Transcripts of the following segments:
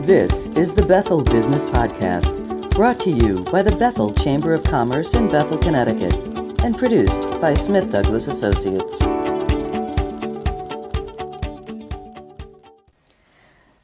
This is the Bethel Business Podcast, brought to you by the Bethel Chamber of Commerce in Bethel, Connecticut, and produced by Smith Douglas Associates.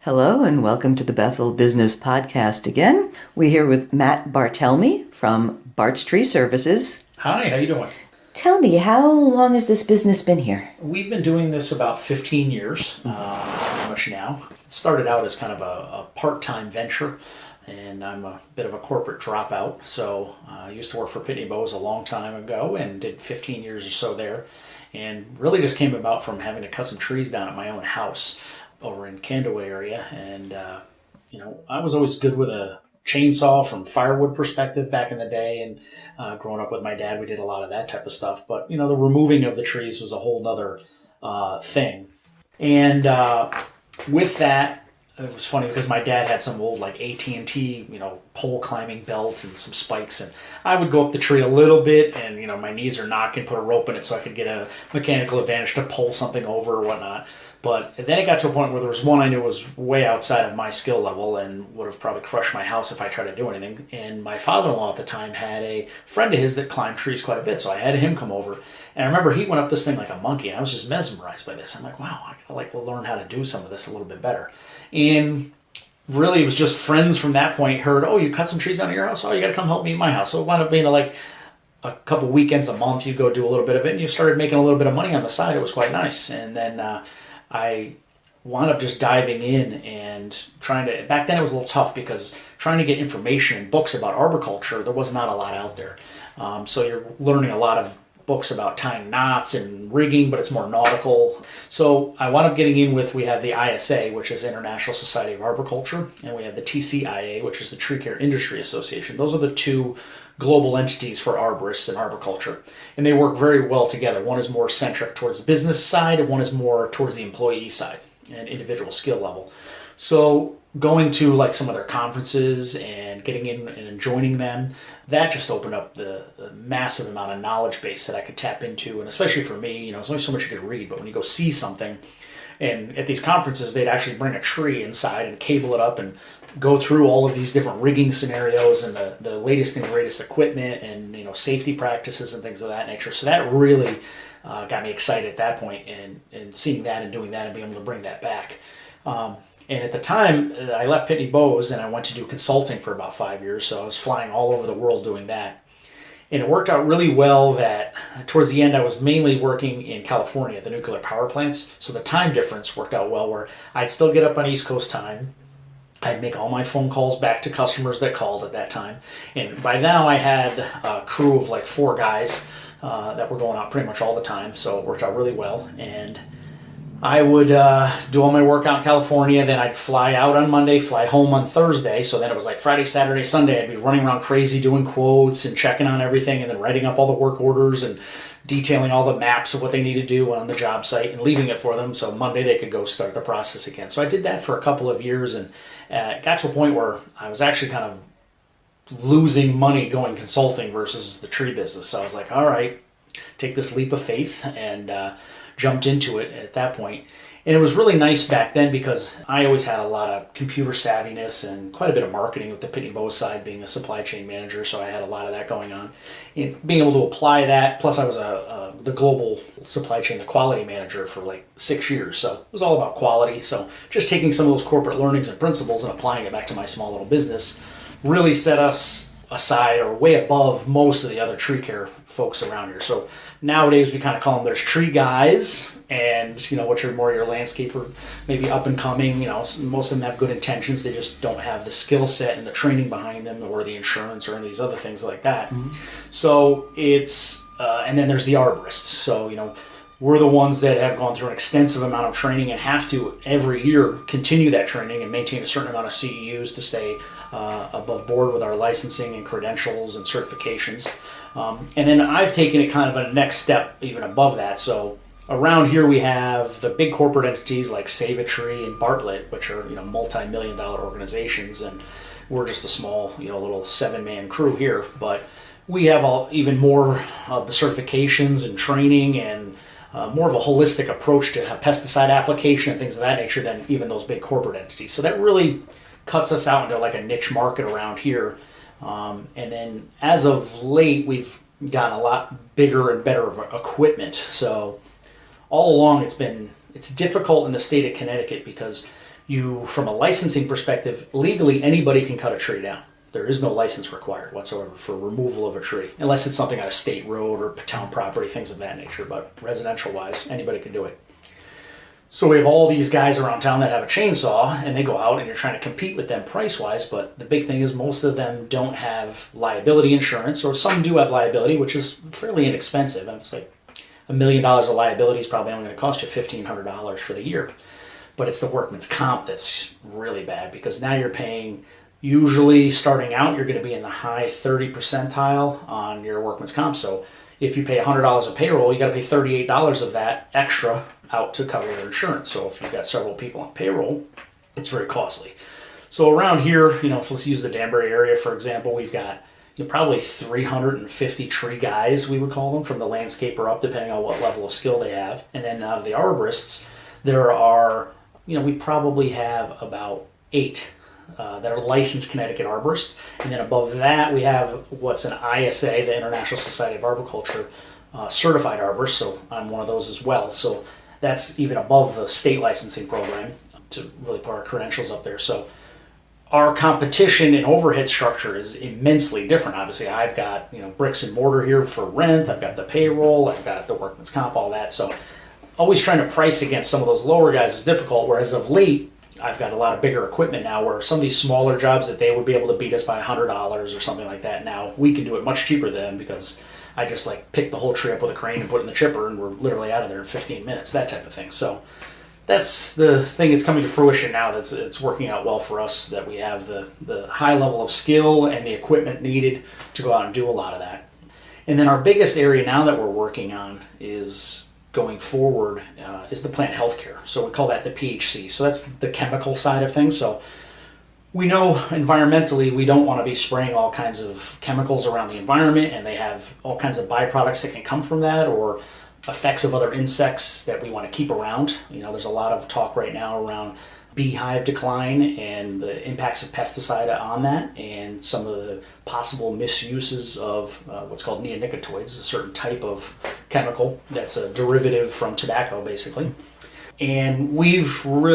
Hello, and welcome to the Bethel Business Podcast again. We're here with Matt Bartelme from Barts Tree Services. Hi, how you doing? Tell me, how long has this business been here? We've been doing this about 15 years, pretty much now. It started out as kind of a part-time venture, and I'm a bit of a corporate dropout. So I used to work for Pitney Bowes a long time ago and did 15 years or so there. And really just came about from having to cut some trees down at my own house over in Candaway area. And, I was always good with a chainsaw from firewood perspective back in the day, and growing up with my dad, we did a lot of that type of stuff. But the removing of the trees was a whole nother thing. And with that, it was funny because my dad had some old like AT&T pole climbing belt and some spikes, and I would go up the tree a little bit, and my knees are knocking, put a rope in it so I could get a mechanical advantage to pull something over or whatnot. But then it got to a point where there was one I knew was way outside of my skill level and would have probably crushed my house if I tried to do anything. And my father-in-law at the time had a friend of his that climbed trees quite a bit, so I had him come over. And I remember he went up this thing like a monkey, and I was just mesmerized by this. I'm like, wow, I gotta learn how to do some of this a little bit better. And really, it was just friends from that point heard, oh, you cut some trees down at your house? Oh, you gotta come help me at my house. So it wound up being like a couple weekends a month, you go do a little bit of it, and you started making a little bit of money on the side. It was quite nice. And then I wound up just diving in and trying to, back then it was a little tough because trying to get information and books about arboriculture, there was not a lot out there. So you're learning a lot of books about tying knots and rigging, but it's more nautical. So I wound up getting in with, we have the ISA, which is International Society of Arboriculture, and we have the TCIA, which is the Tree Care Industry Association. Those are the two global entities for arborists and arboriculture, and they work very well together. One is more centric towards the business side, and one is more towards the employee side and individual skill level. So going to like some of their conferences and getting in and joining them, that just opened up the massive amount of knowledge base that I could tap into. And especially for me, there's only so much you could read, but when you go see something, and at these conferences, they'd actually bring a tree inside and cable it up and go through all of these different rigging scenarios and the latest and greatest equipment and safety practices and things of that nature. So that really got me excited at that point, and seeing that and doing that and being able to bring that back. And at the time, I left Pitney Bowes and I went to do consulting for about 5 years. So I was flying all over the world doing that. And it worked out really well that towards the end, I was mainly working in California at the nuclear power plants. So the time difference worked out well, where I'd still get up on East Coast time. I'd make all my phone calls back to customers that called at that time. And by now I had a crew of like 4 guys that were going out pretty much all the time. So it worked out really well. And I would do all my work out in California. Then I'd fly out on Monday, fly home on Thursday. So then it was like Friday, Saturday, Sunday. I'd be running around crazy doing quotes and checking on everything, and then writing up all the work orders and detailing all the maps of what they need to do on the job site and leaving it for them so Monday they could go start the process again. So I did that for a couple of years, and it got to a point where I was actually kind of losing money going consulting versus the tree business. So I was like, all right, take this leap of faith, and jumped into it at that point. And it was really nice back then because I always had a lot of computer savviness and quite a bit of marketing with the Pitney Bowes side, being a supply chain manager. So I had a lot of that going on. And being able to apply that, plus I was the global supply chain, the quality manager for like 6 years. So it was all about quality. So just taking some of those corporate learnings and principles and applying it back to my small little business really set us aside or way above most of the other tree care folks around here. So nowadays we kind of call them, there's tree guys, and which are more your landscaper, maybe up and coming. Most of them have good intentions, they just don't have the skill set and the training behind them, or the insurance, or any of these other things like that. Mm-hmm. So it's and then there's the arborists. So we're the ones that have gone through an extensive amount of training and have to every year continue that training and maintain a certain amount of CEUs to stay above board with our licensing and credentials and certifications. And then I've taken it kind of a next step even above that. So around here we have the big corporate entities like Save a Tree and Bartlett, which are multi-million-dollar organizations, and we're just a small little 7-man crew here. But we have even more of the certifications and training and more of a holistic approach to pesticide application and things of that nature than even those big corporate entities. So that really cuts us out into like a niche market around here. And then as of late, we've gotten a lot bigger and better of equipment. So all along, it's difficult in the state of Connecticut because from a licensing perspective, legally anybody can cut a tree down. There is no license required whatsoever for removal of a tree, unless it's something on a state road or town property, things of that nature. But residential-wise, anybody can do it. So we have all these guys around town that have a chainsaw, and they go out, and you're trying to compete with them price-wise. But the big thing is most of them don't have liability insurance, or some do have liability, which is fairly inexpensive. It's like $1 million of liability is probably only going to cost you $1,500 for the year. But it's the workman's comp that's really bad, because now you're paying, usually starting out, you're going to be in the high 30 percentile on your workman's comp. So if you pay $100 of payroll, you got to pay $38 of that extra out to cover your insurance. So if you've got several people on payroll, it's very costly. So around here, let's use the Danbury area, for example, we've got probably 350 tree guys, we would call them, from the landscaper up, depending on what level of skill they have. And then out of the arborists, there are, we probably have about 8 that are licensed Connecticut arborists. And then above that, we have what's an ISA, the International Society of Arboriculture, certified arborist. So I'm one of those as well. So that's even above the state licensing program to really put our credentials up there. So our competition and overhead structure is immensely different. Obviously, I've got bricks and mortar here for rent. I've got the payroll. I've got the workman's comp, all that. So always trying to price against some of those lower guys is difficult. Whereas of late, I've got a lot of bigger equipment now, where some of these smaller jobs that they would be able to beat us by $100 or something like that, now we can do it much cheaper than them, because I just pick the whole tree up with a crane and put it in the chipper, and we're literally out of there in 15 minutes, that type of thing. So that's the thing that's coming to fruition now. It's working out well for us, that we have the high level of skill and the equipment needed to go out and do a lot of that. And then our biggest area now that we're working on is going forward is the plant healthcare. So we call that the PHC. So that's the chemical side of things. So we know environmentally we don't want to be spraying all kinds of chemicals around the environment, and they have all kinds of byproducts that can come from that, or effects of other insects that we want to keep around. There's a lot of talk right now around beehive decline and the impacts of pesticide on that, and some of the possible misuses of what's called neonicotinoids, a certain type of chemical that's a derivative from tobacco, basically. And we try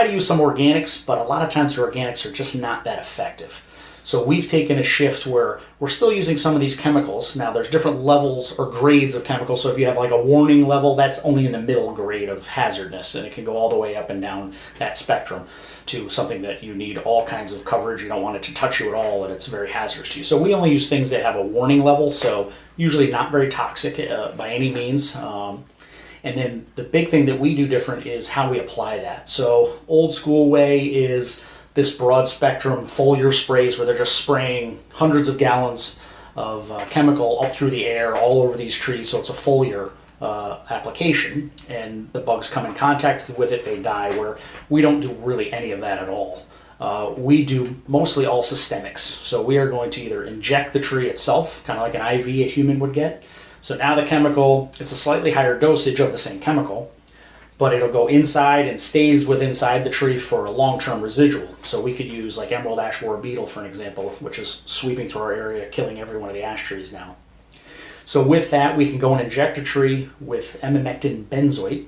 to use some organics, but a lot of times the organics are just not that effective. So we've taken a shift where we're still using some of these chemicals. Now there's different levels or grades of chemicals. So if you have a warning level, that's only in the middle grade of hazardness, and it can go all the way up and down that spectrum to something that you need all kinds of coverage. You don't want it to touch you at all, and it's very hazardous to you. So we only use things that have a warning level, so usually not very toxic by any means. And then the big thing that we do different is how we apply that. So old school way is this broad spectrum foliar sprays, where they're just spraying hundreds of gallons of chemical up through the air all over these trees. So it's a foliar application, and the bugs come in contact with it, they die, where we don't do really any of that at all. We do mostly all systemics. So we are going to either inject the tree itself, kind of like an IV a human would get. So now the chemical, it's a slightly higher dosage of the same chemical, but it'll go inside and stays inside the tree for a long-term residual. So we could use emerald ash borer beetle, for an example, which is sweeping through our area, killing every one of the ash trees now. So with that, we can go and inject a tree with emamectin benzoate.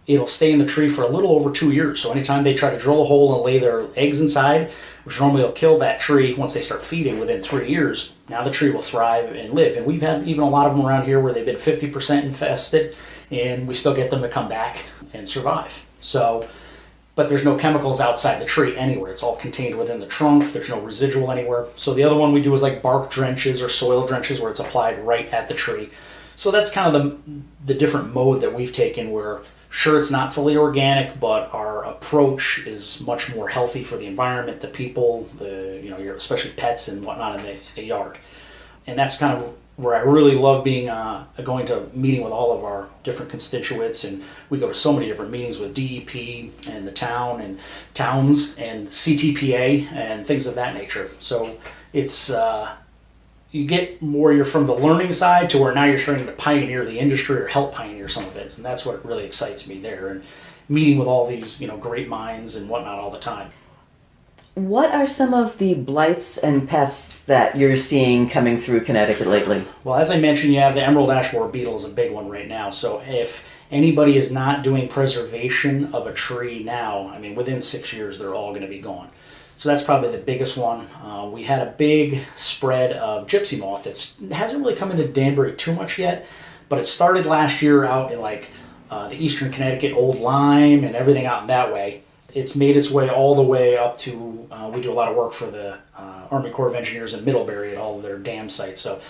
It'll stay in the tree for a little over 2 years. So anytime they try to drill a hole and lay their eggs inside, which normally will kill that tree once they start feeding within 3 years, now the tree will thrive and live. And we've had even a lot of them around here where they've been 50% infested, and we still get them to come back and survive. So, but there's no chemicals outside the tree anywhere. It's all contained within the trunk. There's no residual anywhere. So the other one we do is bark drenches or soil drenches, where it's applied right at the tree. So that's kind of the different mode that we've taken, where sure, it's not fully organic, but our approach is much more healthy for the environment, the people, your especially pets and whatnot in the yard. And that's kind of where I really love being going to meeting with all of our different constituents, and we go to so many different meetings with DEP and the town and towns and CTPA and things of that nature. So it's you get more, you're from the learning side to where now you're starting to pioneer the industry or help pioneer some of it, and that's what really excites me there, and meeting with all these great minds and whatnot all the time. What are some of the blights and pests that you're seeing coming through Connecticut lately? Well, as I mentioned, you have the emerald ash borer beetle is a big one right now. So if anybody is not doing preservation of a tree now, I mean, within 6 years, they're all going to be gone. So that's probably the biggest one. We had a big spread of gypsy moth that hasn't really come into Danbury too much yet, but it started last year out in like the eastern Connecticut, Old Lyme, and everything out in that way. It's made its way all the way up to, we do a lot of work for the Army Corps of Engineers in Middlebury at all of their dam sites. So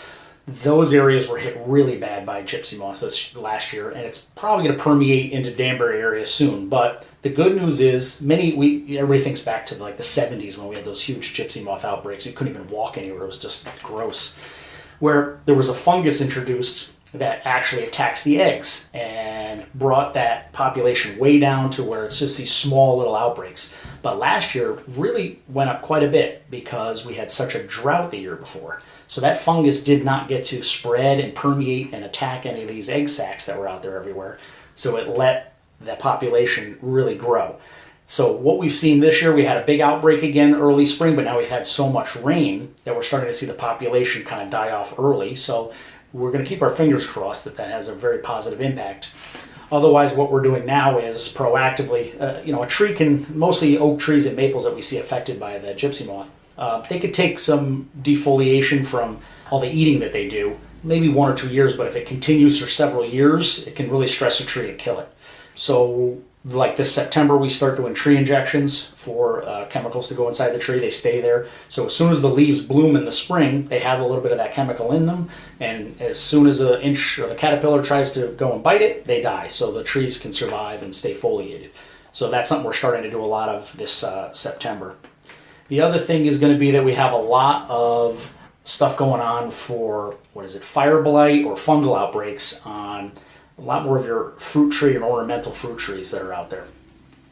those areas were hit really bad by gypsy moth this last year, and it's probably going to permeate into Danbury area soon. But the good news is, everybody thinks back to like the 70s when we had those huge gypsy moth outbreaks. You couldn't even walk anywhere; it was just gross. Where there was a fungus introduced that actually attacks the eggs and brought that population way down to where it's just these small little outbreaks. But last year really went up quite a bit because we had such a drought the year before. So that fungus did not get to spread and permeate and attack any of these egg sacs that were out there everywhere. So it let the population really grow. So what we've seen this year, we had a big outbreak again early spring, but now we've had so much rain that we're starting to see the population kind of die off early. So we're going to keep our fingers crossed that has a very positive impact. Otherwise, what we're doing now is proactively, a tree mostly oak trees and maples that we see affected by the gypsy moth, they could take some defoliation from all the eating that they do, maybe 1 or 2 years, but if it continues for several years, it can really stress a tree and kill it. So like this September, we start doing tree injections for chemicals to go inside the tree. They stay there. So as soon as the leaves bloom in the spring, they have a little bit of that chemical in them. And as soon as an inch of the caterpillar tries to go and bite it, they die. So the trees can survive and stay foliated. So that's something we're starting to do a lot of this September. The other thing is going to be that we have a lot of stuff going on for, fire blight or fungal outbreaks on a lot more of your fruit tree and ornamental fruit trees that are out there.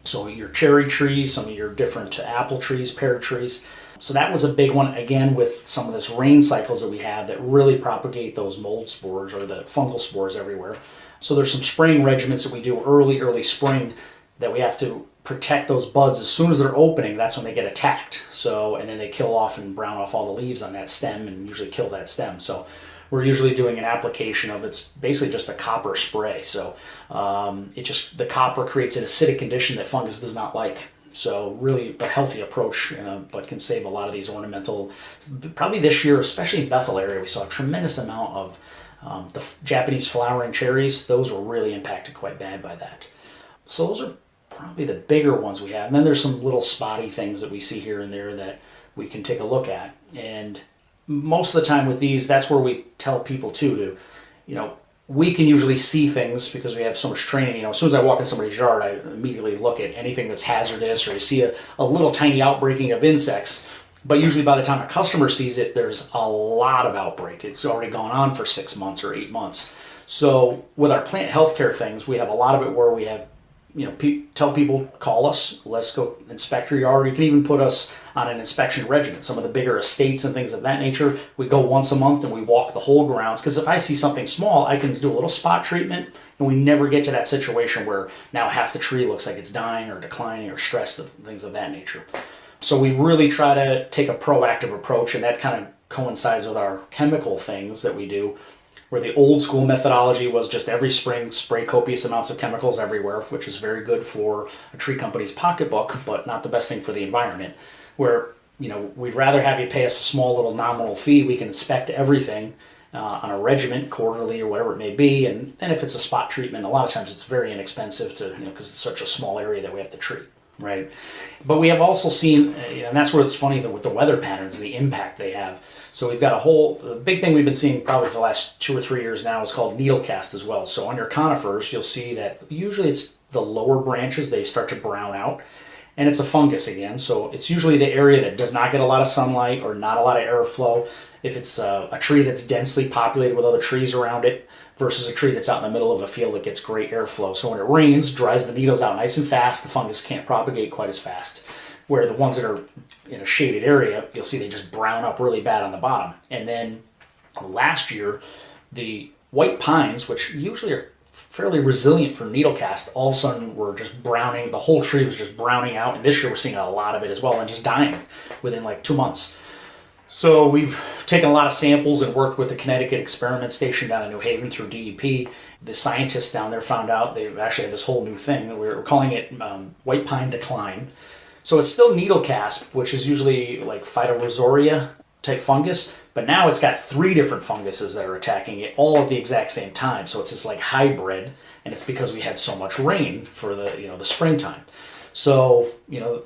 So your cherry trees, some of your different apple trees, pear trees. So that was a big one, again, with some of this rain cycles that we have that really propagate those mold spores or the fungal spores everywhere. So there's some spraying regimens that we do early spring that we have to protect those buds. As soon as they're opening, that's when they get attacked. So, and then they kill off and brown off all the leaves on that stem and usually kill that stem. So we're usually doing an application of, it's basically just a copper spray. So the copper creates an acidic condition that fungus does not like. So really a healthy approach, but can save a lot of these ornamental. Probably this year, especially in Bethel area, we saw a tremendous amount of the Japanese flowering cherries. Those were really impacted quite bad by that. So those are probably the bigger ones we have. And then there's some little spotty things that we see here and there that we can take a look at. And most of the time with these, that's where we tell people to, we can usually see things because we have so much training. As soon as I walk in somebody's yard, I immediately look at anything that's hazardous, or you see a little tiny outbreaking of insects. But usually by the time a customer sees it, there's a lot of outbreak. It's already gone on for 6 months or 8 months. So with our plant healthcare things, we have a lot of it where we have, tell people, call us, let's go inspect your yard. You can even put us on an inspection regimen. Some of the bigger estates and things of that nature, we go once a month and we walk the whole grounds. Because if I see something small, I can do a little spot treatment, and we never get to that situation where now half the tree looks like it's dying or declining or stressed, things of that nature. So we really try to take a proactive approach, and that kind of coincides with our chemical things that we do, where the old school methodology was just every spring spray copious amounts of chemicals everywhere, which is very good for a tree company's pocketbook, but not the best thing for the environment. Where, we'd rather have you pay us a small little nominal fee. We can inspect everything on a regiment, quarterly or whatever it may be. And if it's a spot treatment, a lot of times it's very inexpensive to, because it's such a small area that we have to treat, right? But we have also seen, and that's where it's funny that with the weather patterns, the impact they have. So we've got a big thing we've been seeing probably for the last 2 or 3 years now is called needle cast as well. So on your conifers, you'll see that usually it's the lower branches, they start to brown out. And it's a fungus again, so it's usually the area that does not get a lot of sunlight or not a lot of airflow. If it's a tree that's densely populated with other trees around it versus a tree that's out in the middle of a field that gets great airflow. So when it rains, dries the needles out nice and fast, the fungus can't propagate quite as fast. Where the ones that are in a shaded area, you'll see they just brown up really bad on the bottom. And then last year, the white pines, which usually are fairly resilient for needle cast, all of a sudden were just browning. The whole tree was just browning out. And this year we're seeing a lot of it as well and just dying within like 2 months. So we've taken a lot of samples and worked with the Connecticut Experiment Station down in New Haven through DEP. The scientists down there found out they actually had this whole new thing. We're calling it white pine decline. So it's still needle cast, which is usually like Phytorhizoria type fungus, but now it's got 3 different funguses that are attacking it all at the exact same time. So it's this like hybrid, and it's because we had so much rain for the springtime. So,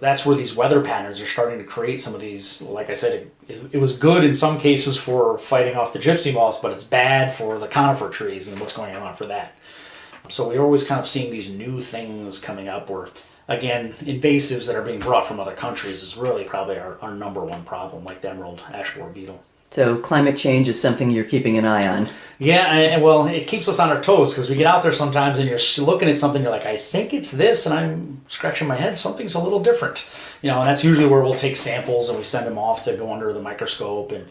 that's where these weather patterns are starting to create some of these, like I said, it was good in some cases for fighting off the gypsy moths, but it's bad for the conifer trees and what's going on for that. So we're always kind of seeing these new things coming up where, again, invasives that are being brought from other countries is really probably our number one problem, like the emerald ash borer beetle. So climate change is something you're keeping an eye on. Yeah, and well, it keeps us on our toes because we get out there sometimes and you're looking at something, you're like, I think it's this, and I'm scratching my head, something's a little different. And that's usually where we'll take samples and we send them off to go under the microscope, and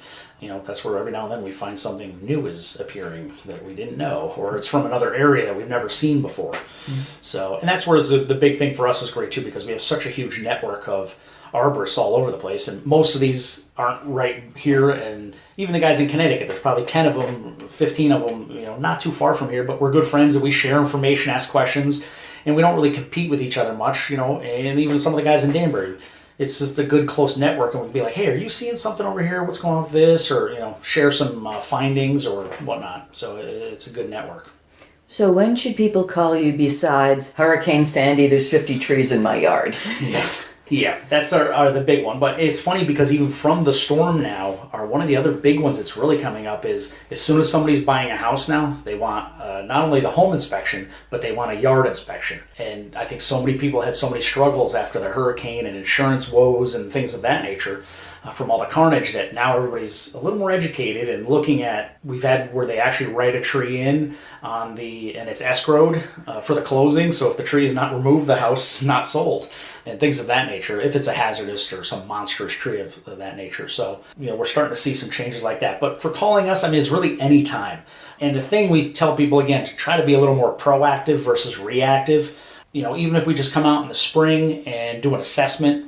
that's where every now and then we find something new is appearing that we didn't know, or it's from another area that we've never seen before. Mm-hmm. So, and that's where the big thing for us is great too, because we have such a huge network of arborists all over the place, and most of these aren't right here, and even the guys in Connecticut, there's probably 10 of them, 15 of them, not too far from here, but we're good friends and we share information, ask questions, and we don't really compete with each other much, and even some of the guys in Danbury, it's just a good close network, and we can be like, hey, are you seeing something over here? What's going on with this? Or, share some findings or whatnot. So it's a good network. So when should people call you besides Hurricane Sandy, there's 50 trees in my yard? Yeah, that's the big one. But it's funny because even from the storm now, one of the other big ones that's really coming up is as soon as somebody's buying a house now, they want not only the home inspection, but they want a yard inspection. And I think so many people had so many struggles after the hurricane and insurance woes and things of that nature from all the carnage that now everybody's a little more educated and looking at, we've had where they actually write a tree in and it's escrowed for the closing. So if the tree is not removed, the house is not sold and things of that nature, if it's a hazardous or some monstrous tree of that nature. So, we're starting to see some changes like that. But for calling us, it's really any time. And the thing we tell people, again, to try to be a little more proactive versus reactive. Even if we just come out in the spring and do an assessment,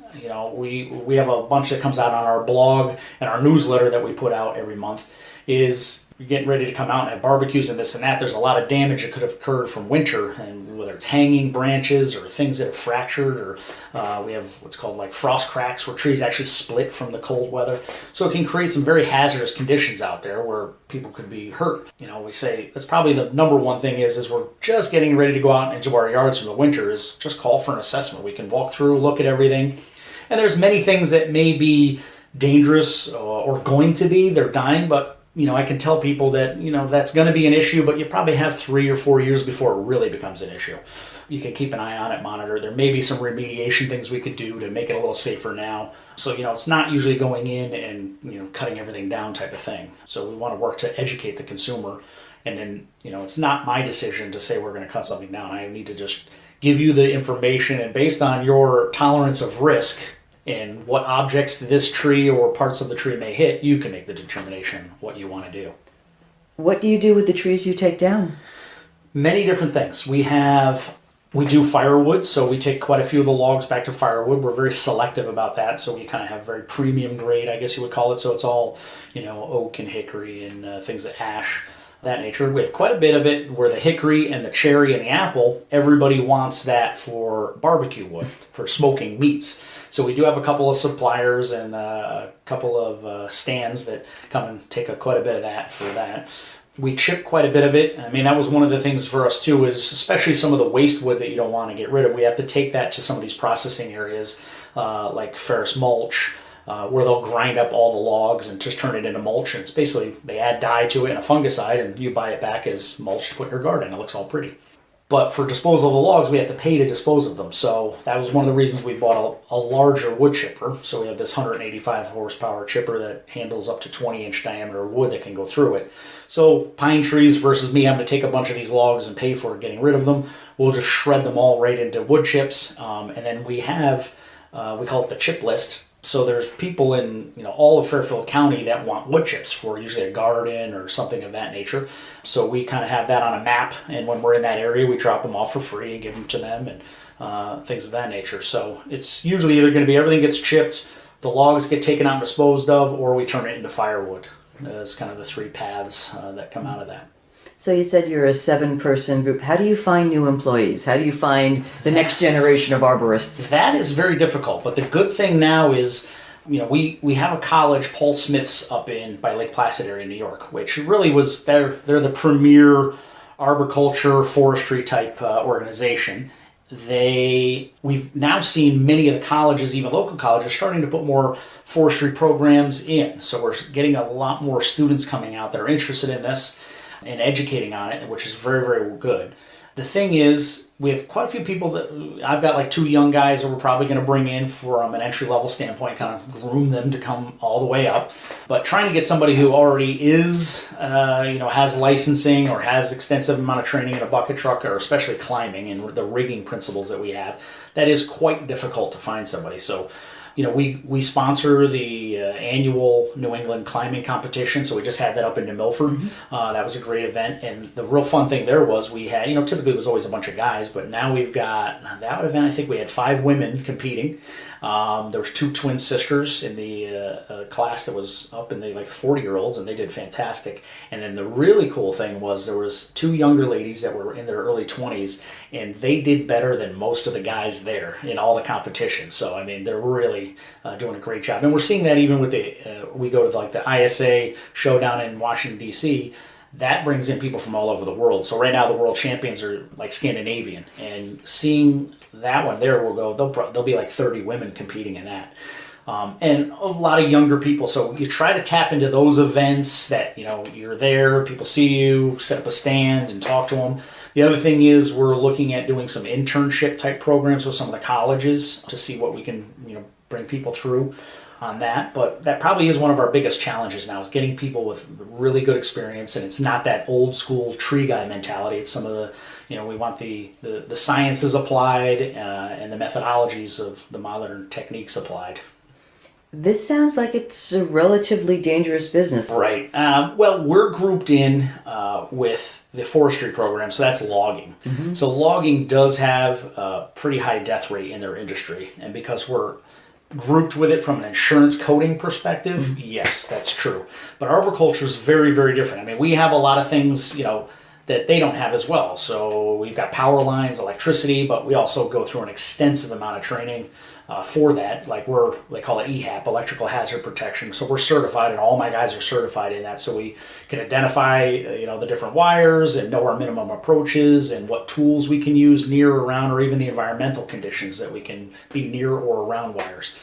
we have a bunch that comes out on our blog and our newsletter that we put out every month is you're getting ready to come out and have barbecues and this and that. There's a lot of damage that could have occurred from winter, and whether it's hanging branches or things that have fractured, or we have what's called like frost cracks where trees actually split from the cold weather. So it can create some very hazardous conditions out there where people could be hurt. We say that's probably the number one thing is we're just getting ready to go out into our yards from the winter is just call for an assessment. We can walk through, look at everything. And there's many things that may be dangerous or going to be, they're dying, but I can tell people that, that's going to be an issue, but you probably have 3 or 4 years before it really becomes an issue. You can keep an eye on it, monitor. There may be some remediation things we could do to make it a little safer now. So, it's not usually going in and, cutting everything down type of thing. So we want to work to educate the consumer. And then, it's not my decision to say we're going to cut something down. I need to just give you the information, and based on your tolerance of risk and what objects this tree or parts of the tree may hit, you can make the determination what you want to do. What do you do with the trees you take down? Many different things. We do firewood, so we take quite a few of the logs back to firewood. We're very selective about that, so we kind of have very premium grade, I guess you would call it. So it's all, oak and hickory and things of ash, that nature. We have quite a bit of it where the hickory and the cherry and the apple, everybody wants that for barbecue wood, for smoking meats. So we do have a couple of suppliers and a couple of stands that come and take quite a bit of that for that. We chip quite a bit of it. That was one of the things for us too, is especially some of the waste wood that you don't want to get rid of. We have to take that to some of these processing areas like ferrous mulch, where they'll grind up all the logs and just turn it into mulch. And it's basically, they add dye to it and a fungicide, and you buy it back as mulch to put in your garden. It looks all pretty. But for disposal of the logs, we have to pay to dispose of them. So that was one of the reasons we bought a larger wood chipper. So we have this 185 horsepower chipper that handles up to 20-inch diameter wood that can go through it. So pine trees versus me having to take a bunch of these logs and pay for getting rid of them, we'll just shred them all right into wood chips. And then we have, we call it the chip list. So there's people in all of Fairfield County that want wood chips for usually a garden or something of that nature. So we kind of have that on a map, and when we're in that area, we drop them off for free and give them to them and things of that nature. So it's usually either going to be everything gets chipped, the logs get taken out and disposed of, or we turn it into firewood. It's kind of the three paths that come out of that. So you said you're a 7-person group. How do you find new employees? How do you find the next generation of arborists? That is very difficult, but the good thing now is, we have a college, Paul Smith's, up by Lake Placid area, New York, which really was, they're the premier arboriculture, forestry type organization. We've now seen many of the colleges, even local colleges, starting to put more forestry programs in. So we're getting a lot more students coming out that are interested in this and educating on it, which is very, very good. The thing is, we have quite a few people that I've got, like 2 young guys that we're probably going to bring in from an entry-level standpoint, kind of groom them to come all the way up. But trying to get somebody who already is, has licensing or has extensive amount of training in a bucket truck, or especially climbing and the rigging principles that we have, that is quite difficult to find somebody. So, we sponsor the annual New England climbing competition, so we just had that up in New Milford. Mm-hmm. That was a great event, and the real fun thing there was we had, typically it was always a bunch of guys, but now we've got that event. I think we had 5 women competing. There was 2 twin sisters in the class that was up in the 40-year-olds, and they did fantastic. And then the really cool thing was there was 2 younger ladies that were in their early 20s, and they did better than most of the guys there in all the competitions. So I mean, they're really doing a great job, and we're seeing that even with we go to the ISA show down in Washington D.C. That brings in people from all over the world. So right now the world champions are Scandinavian, and seeing that one there there'll be 30 women competing in that. And a lot of younger people. So you try to tap into those events that, you're there, people see you, set up a stand and talk to them. The other thing is we're looking at doing some internship type programs with some of the colleges to see what we can, bring people through on that. But that probably is one of our biggest challenges now, is getting people with really good experience. And it's not that old school tree guy mentality. It's some of the, we want the sciences applied and the methodologies of the modern techniques applied. This sounds like it's a relatively dangerous business. Right. Well, we're grouped in with the forestry program, so that's logging. Mm-hmm. So logging does have a pretty high death rate in their industry. And because we're grouped with it from an insurance coding perspective, mm-hmm. Yes, that's true. But arboriculture is very, very different. I mean, we have a lot of things, that they don't have as well. So we've got power lines, electricity, but we also go through an extensive amount of training for that. They call it EHAP, electrical hazard protection. So we're certified, and all my guys are certified in that. So we can identify, the different wires and know our minimum approaches and what tools we can use near, around, or even the environmental conditions that we can be near or around wires.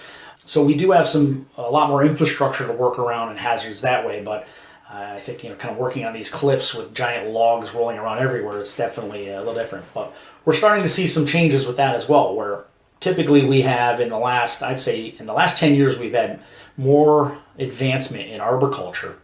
So we do have a lot more infrastructure to work around and hazards that way, but I think, kind of working on these cliffs with giant logs rolling around everywhere, it's definitely a little different. But we're starting to see some changes with that as well, where typically we have in the last 10 years, we've had more advancement in arboriculture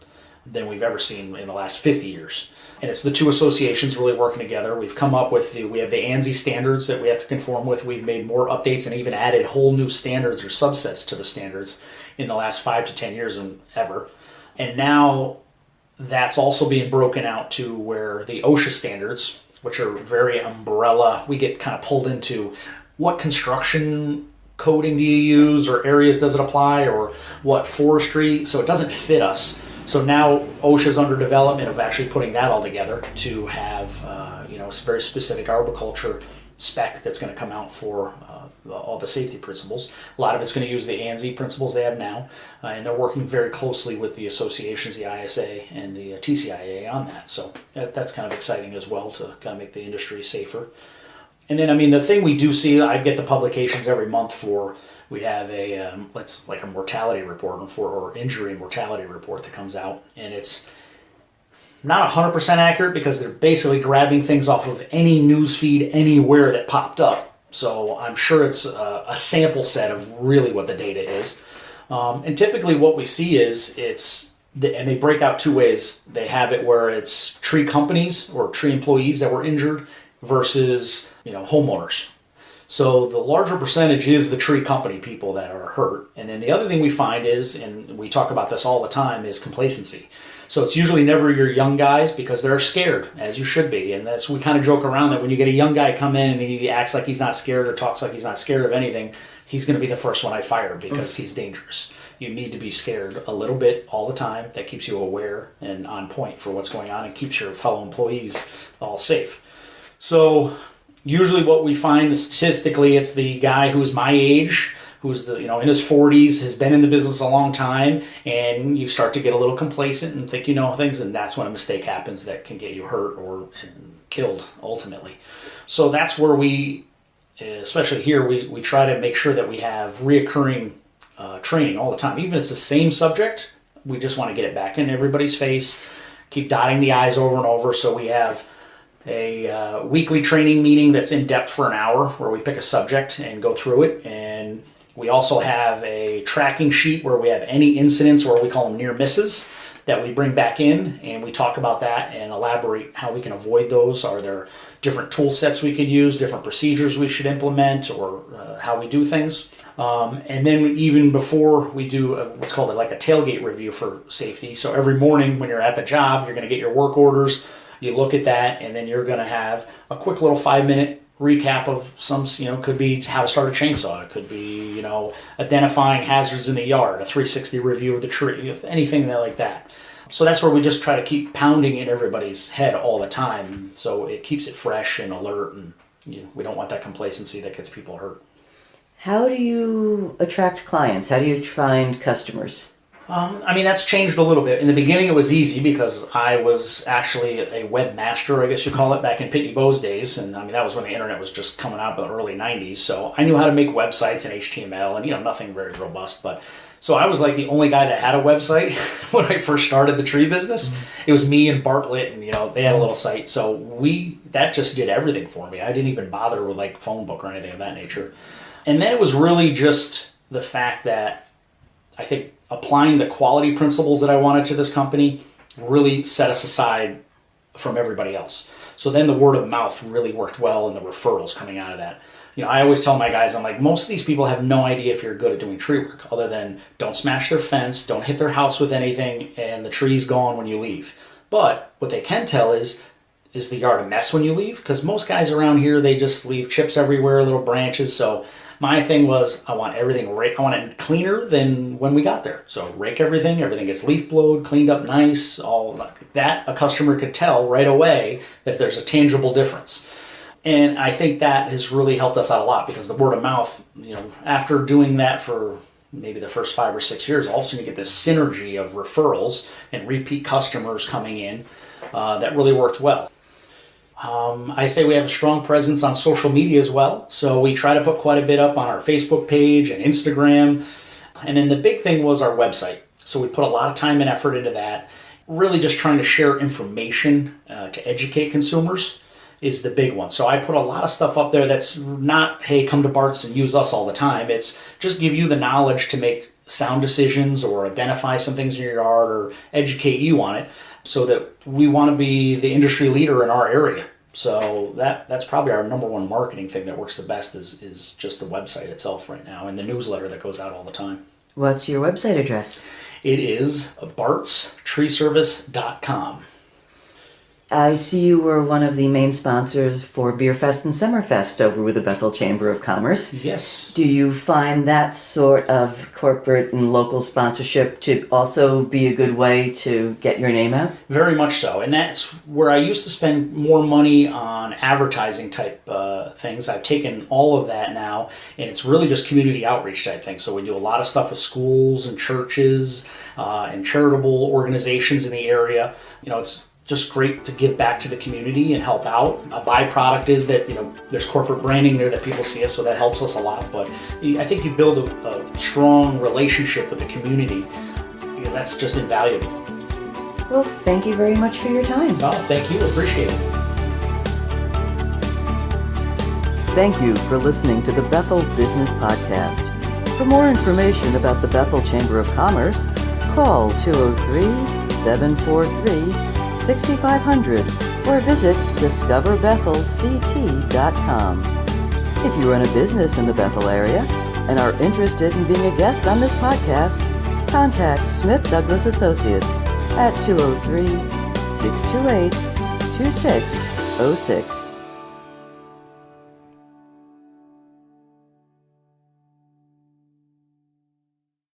than we've ever seen in the last 50 years. And it's the 2 associations really working together. We've come up with we have the ANSI standards that we have to conform with. We've made more updates and even added whole new standards or subsets to the standards in the last 5 to 10 years than ever. And now that's also being broken out to where the OSHA standards, which are very umbrella, we get kind of pulled into what construction coding do you use, or areas does it apply, or what forestry, so it doesn't fit us. So now OSHA's under development of actually putting that all together to have very specific arboriculture spec that's going to come out for all the safety principles. A lot of it's going to use the ANSI principles they have now, and they're working very closely with the associations, the ISA and the TCIA on that. So that's kind of exciting as well to kind of make the industry safer. And then, the thing we do see, I get the publications every month we have a mortality report or injury mortality report that comes out, and it's not 100% accurate because they're basically grabbing things off of any news feed anywhere that popped up. So I'm sure it's a sample set of really what the data is. And typically what we see is and they break out 2 ways. They have it where it's tree companies or tree employees that were injured versus homeowners. So the larger percentage is the tree company people that are hurt. And then the other thing we find is, and we talk about this all the time, is complacency. So it's usually never your young guys because they're scared, as you should be. And we kind of joke around that when you get a young guy come in and he acts like he's not scared or talks like he's not scared of anything, he's going to be the first one I fire because he's dangerous. You need to be scared a little bit all the time. That keeps you aware and on point for what's going on and keeps your fellow employees all safe. So usually what we find statistically, it's the guy who's my age, who's in his 40s, has been in the business a long time, and you start to get a little complacent and think you know things, and that's when a mistake happens that can get you hurt or killed ultimately. So that's where we, especially here, we try to make sure that we have reoccurring training all the time. Even if it's the same subject, we just want to get it back in everybody's face, keep dotting the I's over and over. So we have a weekly training meeting that's in depth for an hour where we pick a subject and go through it. And we also have a tracking sheet where we have any incidents, or we call them near misses, that we bring back in, and we talk about that and elaborate how we can avoid those. Are there different tool sets we could use, different procedures we should implement, or how we do things? And then even before we do what's called like a tailgate review for safety. So every morning when you're at the job, you're going to get your work orders, you look at that, and then you're going to have a quick little 5-minute recap of some, could be how to start a chainsaw. It could be, identifying hazards in the yard, a 360 review of the tree, anything like that. So that's where we just try to keep pounding in everybody's head all the time. So it keeps it fresh and alert, and we don't want that complacency that gets people hurt. How do you attract clients? How do you find customers? That's changed a little bit. In the beginning, it was easy because I was actually a webmaster, I guess you call it, back in Pitney Bowes days. And that was when the internet was just coming out in the early 90s. So I knew how to make websites in HTML and, nothing very robust. But so I was like the only guy that had a website when I first started the tree business. It was me and Bartlett, and, they had a little site. So that just did everything for me. I didn't even bother with like phone book or anything of that nature. And then it was really just the fact that I think applying the quality principles that I wanted to this company really set us aside from everybody else. So then the word of mouth really worked well, and the referrals coming out of that. I always tell my guys, I'm like, most of these people have no idea if you're good at doing tree work, other than don't smash their fence, don't hit their house with anything, and the tree's gone when you leave. But what they can tell is the yard a mess when you leave? Because most guys around here, they just leave chips everywhere, little branches. So my thing was, I want everything I want it cleaner than when we got there. So rake everything gets leaf blowed, cleaned up nice, all like that. A customer could tell right away that there's a tangible difference. And I think that has really helped us out a lot, because the word of mouth, after doing that for maybe the first 5 or 6 years, all of a sudden you get this synergy of referrals and repeat customers coming in that really worked well. I say we have a strong presence on social media as well. So we try to put quite a bit up on our Facebook page and Instagram. And then the big thing was our website. So we put a lot of time and effort into that. Really just trying to share information to educate consumers is the big one. So I put a lot of stuff up there that's not, hey, come to Barts and use us all the time. It's just give you the knowledge to make sound decisions or identify some things in your yard or educate you on it, so that we want to be the industry leader in our area. So that's probably our number one marketing thing that works the best is just the website itself right now, and the newsletter that goes out all the time. What's your website address? It is bartstreeservice.com. I see you were one of the main sponsors for Beer Fest and Summerfest over with the Bethel Chamber of Commerce. Yes. Do you find that sort of corporate and local sponsorship to also be a good way to get your name out? Very much so. And that's where I used to spend more money on advertising type things. I've taken all of that now, and it's really just community outreach type things. So we do a lot of stuff with schools and churches and charitable organizations in the area. It's just great to give back to the community and help out. A byproduct is that, there's corporate branding there that people see us, so that helps us a lot. But I think you build a strong relationship with the community. That's just invaluable. Well, thank you very much for your time. Oh, thank you. Appreciate it. Thank you for listening to the Bethel Business Podcast. For more information about the Bethel Chamber of Commerce, call 203-743-6500 or visit discoverbethelct.com. If you run a business in the Bethel area and are interested in being a guest on this podcast, contact Smith Douglas Associates at 203-628-2606.